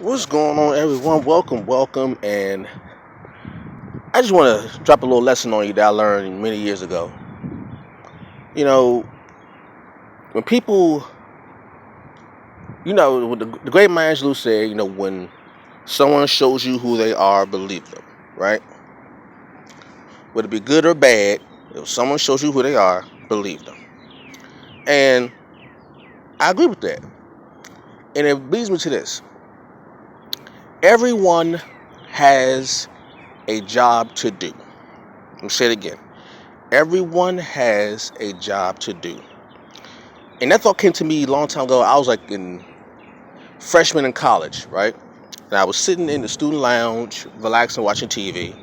What's going on, everyone? Welcome. And I just want to drop a little lesson on you that I learned many years ago. You know, when people, what the great Maya Angelou said, when someone shows you who they are, believe them, right? Whether it be good or bad, if someone shows you who they are, believe them. And I agree with that. And it leads me to this: everyone has a job to do. Let me say it again. Everyone has a job to do. And that thought came to me a long time ago. I was like in freshman in college, right? And I was sitting in the student lounge, relaxing, watching TV.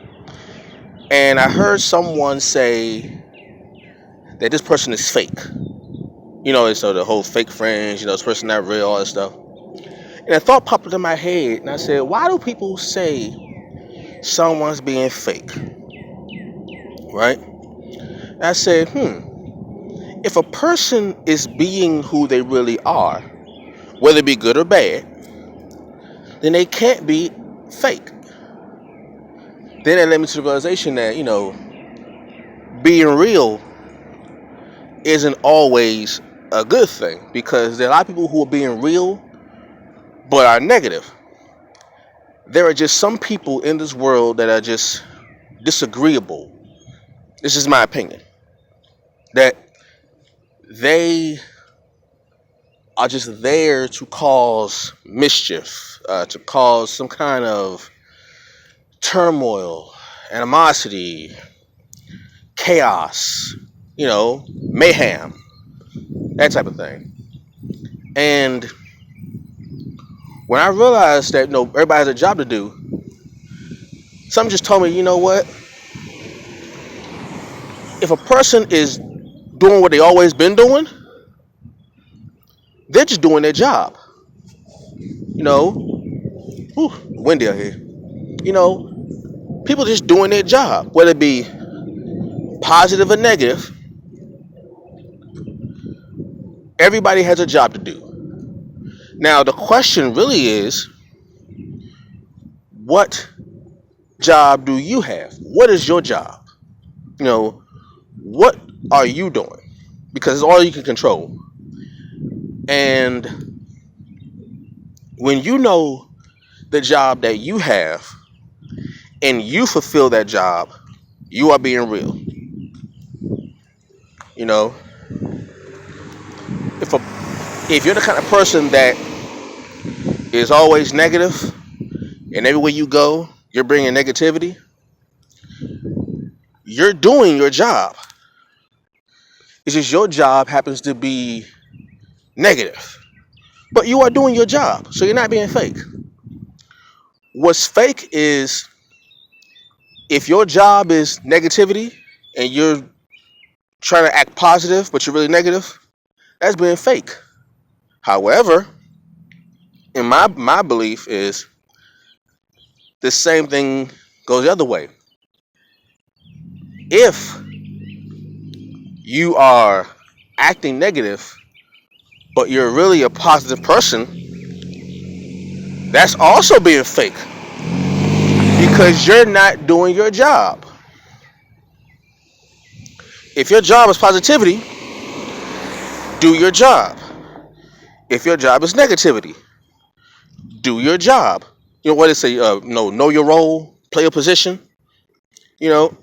And I heard someone say that this person is fake. It's the whole fake friends, this person not real, all that stuff. And a thought popped into my head, and I said, why do people say someone's being fake? Right? And I said, if a person is being who they really are, whether it be good or bad, then they can't be fake. Then that led me to the realization that, being real isn't always a good thing, because there are a lot of people who are being real but are negative. There are just some people in this world that are just disagreeable. This is my opinion. That they are just there to cause mischief, to cause some kind of turmoil, animosity, chaos, mayhem, that type of thing. And when I realized that, everybody has a job to do, something just told me, you know what? If a person is doing what they always been doing, they're just doing their job. Windy out here. People just doing their job, whether it be positive or negative. Everybody has a job to do. Now, the question really is, what job do you have? What is your job? What are you doing? Because it's all you can control. And when you know the job that you have and you fulfill that job, you are being real. If a if you're the kind of person that is always negative and everywhere you go you're bringing negativity, you're doing your job. It's just your job happens to be negative, but you are doing your job, so you're not being fake. What's fake is if your job is negativity and you're trying to act positive but you're really negative. That's being fake. However, in my belief is the same thing goes the other way. If you are acting negative but you're really a positive person, that's also being fake, because you're not doing your job. If your job is positivity, do your job. If your job is negativity, do your job. What they say, know your role, play your position. You know,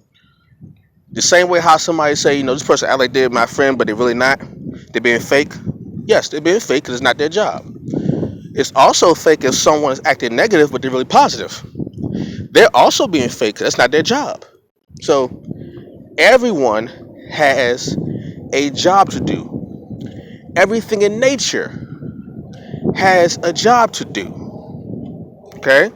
the same way how somebody say, this person act like they're my friend, but they're really not. They're being fake. Yes, they're being fake because it's not their job. It's also fake if someone is acting negative, but they're really positive. They're also being fake because that's not their job. So everyone has a job to do. Everything in nature has a job to do. Okay?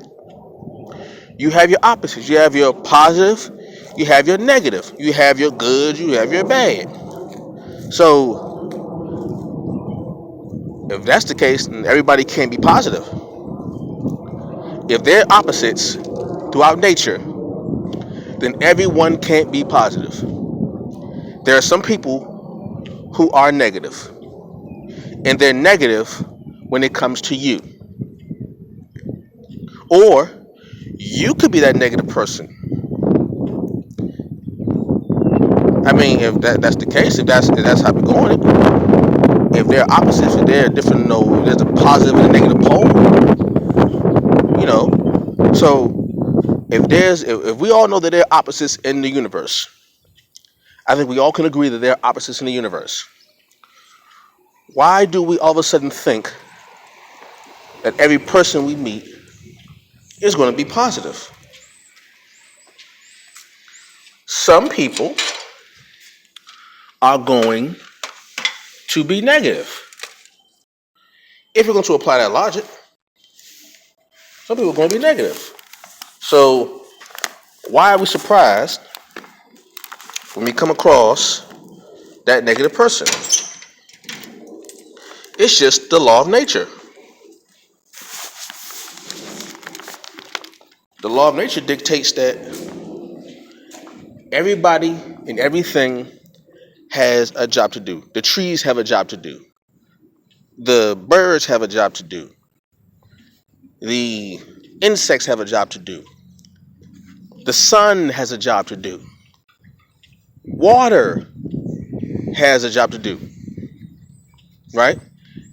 You have your opposites. You have your positive, you have your negative, you have your good, you have your bad. So if that's the case, then everybody can't be positive. If they're opposites throughout nature, then everyone can't be positive. There are some people who are negative, and they're negative when it comes to you. Or you could be that negative person. I mean, if that's the case, if that's how we're going, if they're opposites, if they're different, there's a positive and a negative pole, you know. So if we all know that there are opposites in the universe, I think we all can agree that there are opposites in the universe. Why do we all of a sudden think that every person we meet is going to be positive? Some people are going to be negative. If you're going to apply that logic, some people are going to be negative. So why are we surprised when we come across that negative person? It's just the law of nature. The law of nature dictates that everybody and everything has a job to do. The trees have a job to do. The birds have a job to do. The insects have a job to do. The sun has a job to do. Water has a job to do. Right?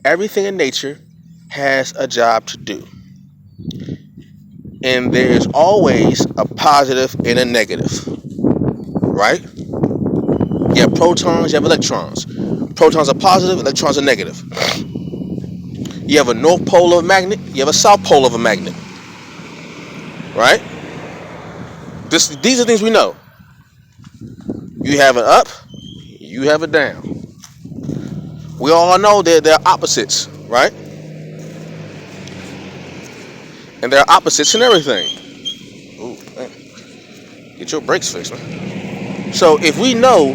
Everything in nature has a job to do. And there's always a positive and a negative. Right? You have protons, you have electrons. Protons are positive, electrons are negative. You have a north pole of a magnet, you have a south pole of a magnet. Right? These are things we know. You have an up, you have a down. We all know that they're opposites, right? And there are opposites in everything. Ooh, man. Get your brakes fixed, man. So if we know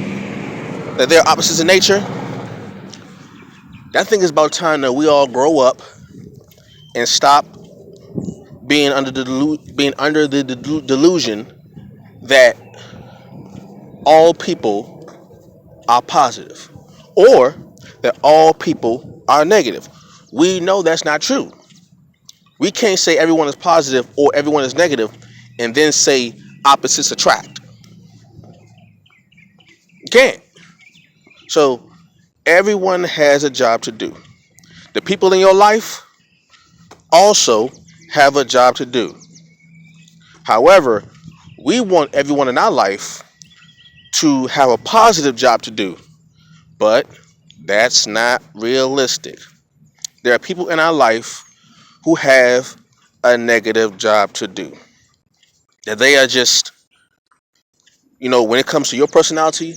that there are opposites in nature, I think it's about time that we all grow up and stop being under the delusion that all people are positive or that all people are negative. We know that's not true. We can't say everyone is positive or everyone is negative and then say opposites attract. You can't. So everyone has a job to do. The people in your life also have a job to do. However, we want everyone in our life to have a positive job to do, but that's not realistic. There are people in our life who have a negative job to do. That they are just, when it comes to your personality,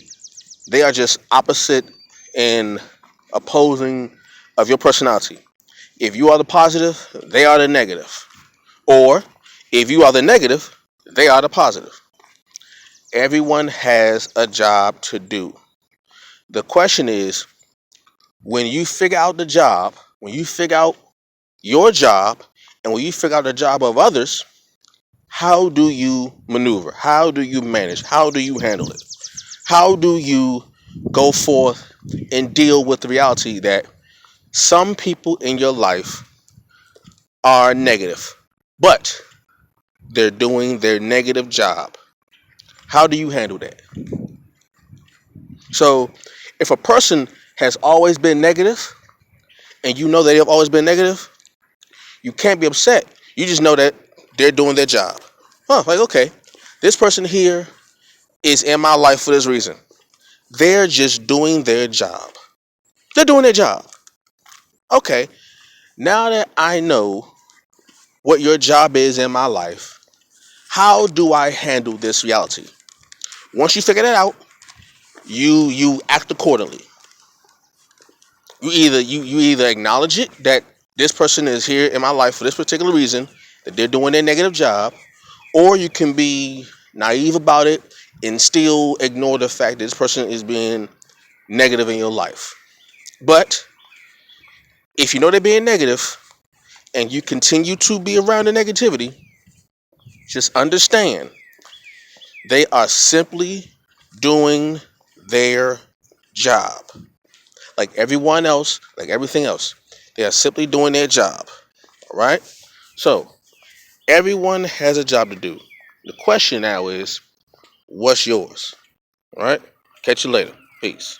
they are just opposite and opposing of your personality. If you are the positive, they are the negative. Or if you are the negative, they are the positive. Everyone has a job to do. The question is, when you figure out the job, when you figure out your job, and when you figure out the job of others, how do you maneuver? How do you manage? How do you handle it? How do you go forth and deal with the reality that some people in your life are negative, but they're doing their negative job? How do you handle that? So, if a person has always been negative and you know that they've always been negative, you can't be upset. You just know that they're doing their job. Like, okay, this person here is in my life for this reason. They're just doing their job. They're doing their job. Okay, now that I know what your job is in my life, how do I handle this reality? Once you figure that out, you act accordingly. You either acknowledge it that this person is here in my life for this particular reason, that they're doing their negative job, or you can be naive about it and still ignore the fact that this person is being negative in your life. But if you know they're being negative and you continue to be around the negativity, just understand they are simply doing their job. Like everyone else, like everything else, they are simply doing their job. All right? So, Everyone has a job to do. The question now is, what's yours? All right. Catch you later. Peace.